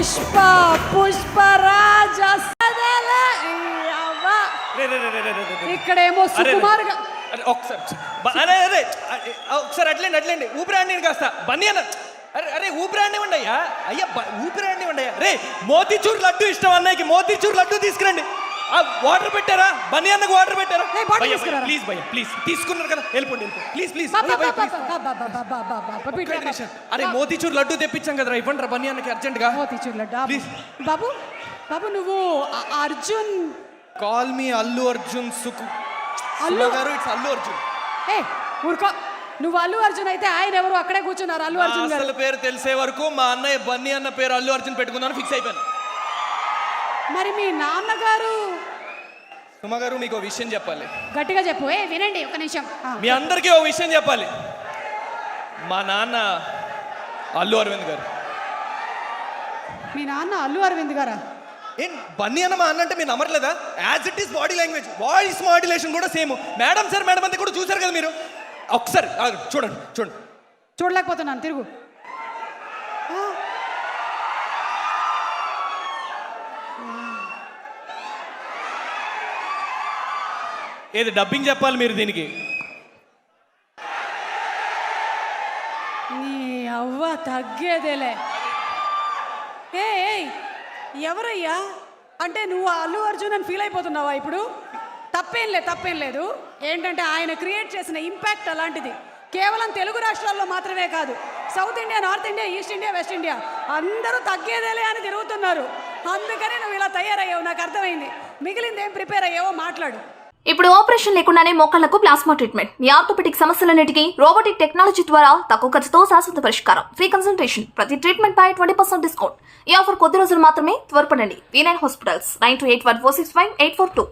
పుష్ప పుష్పరాజ ఇక్కడేమో సుకుమార్ ఒకసారి అట్లేండి ఊపిరాండి కాస్త బన్నీ అన్న అరే ఊపిరాండి ఉండయ్యా అయ్యా ఊపిరాండి ఉండయ్యా రే మోతీచూర్ లడ్డు ఇష్టం అన్నయ్యకి మోతీచూర్ లడ్డు తీసుకురండి. వాటర్ పెట్టారా బన్నీ అన్నకు వాటర్ పెట్టారా? ప్లీజ్ భయ్య ప్లీజ్ తీసుకున్నారు కదా వెళ్ళిపోండి ప్లీజ్ అరే మోతీచూర్ లడ్డు తెప్పించాం కదరా ఇవ్వండి రా బన్నీ అన్నకి అర్జెంట్ గా మోతీచూర్ లడ్డు. ప్లీజ్ బాబు బాబు నువ్వు అర్జున్ కాల్ మీ అల్లు అర్జున్ సుకు అల్లు గారు ఇట్స్ అల్లు అర్జున్. ఏ ఊరుకో నువ్వు అల్లు అర్జున్ అయితే ఆయన ఎవరు అక్కడే కూర్చున్నారు అల్లు అర్జున్ గారు. అసలు పేరు తెలిసే వరకు మా అన్నయ్య బన్నీ అన్న పేరు అల్లు అర్జున్ పెట్టుకుందాను ఫిక్స్ అయిపోయాను. మరి మీ నాన్నగారు సుమ గారు మీకు విషయం చెప్పాలి. గట్టిగా చెప్పు. ఏ వినండి ఒక నిమిషం. మీ అందరికీ ఓ విషయం చెప్పాలి. మా నాన్న అల్లు అరవింద్ గారు. మీ నాన్న అల్లు అరవింద్ గారా? ఏం బన్నీ అన్న మా అన్న అంటే మీరు నమ్మట్లేదా? As it is body language voice modulation కూడా సేమ్. మేడం సార్ మేడం అంతా కూడా చూసారు కదా మీరు. ఒకసారి చూడండి చూడలేకపోతున్నాను తిరుగు. ఏది డబ్బింగ్ చెప్పాలి మీరు దీనికి. నీ అవ్వ తగ్గేదేలే. ఏ ఎవరయ్యా అంటే నువ్వు అల్లు అర్జున్ అని ఫీల్ అయిపోతున్నావా ఇప్పుడు? తప్పేం లేదు. ఏంటంటే ఆయన క్రియేట్ చేసిన ఇంపాక్ట్ అలాంటిది. కేవలం తెలుగు రాష్ట్రాల్లో మాత్రమే కాదు, south India, north India, east India, west India అందరూ తగ్గేదేలే అని తిరుగుతున్నారు. అందుకని నువ్వు ఇలా తయారయ్యావు. నాకు అర్థమైంది. మిగిలింది ఏం ప్రిపేర్ అయ్యావో మాట్లాడు. ఇప్పుడు ఆపరేషన్ లేకుండానే మోకాళ్లకు ప్లాస్మా ట్రీట్మెంట్. మీ ఆర్థోపెటిక్ సమస్యలన్నిటికీ రోబోటిక్ టెక్నాలజీ ద్వారా తక్కువ ఖర్చుతో శాశ్వత పరిష్కారం. Free consultation. ప్రతి ట్రీట్మెంట్ పై 20% డిస్కౌంట్. ఈ ఆఫర్ కొద్ది రోజులు మాత్రమే. త్వరపడండి. V9 hospitals 9281465842.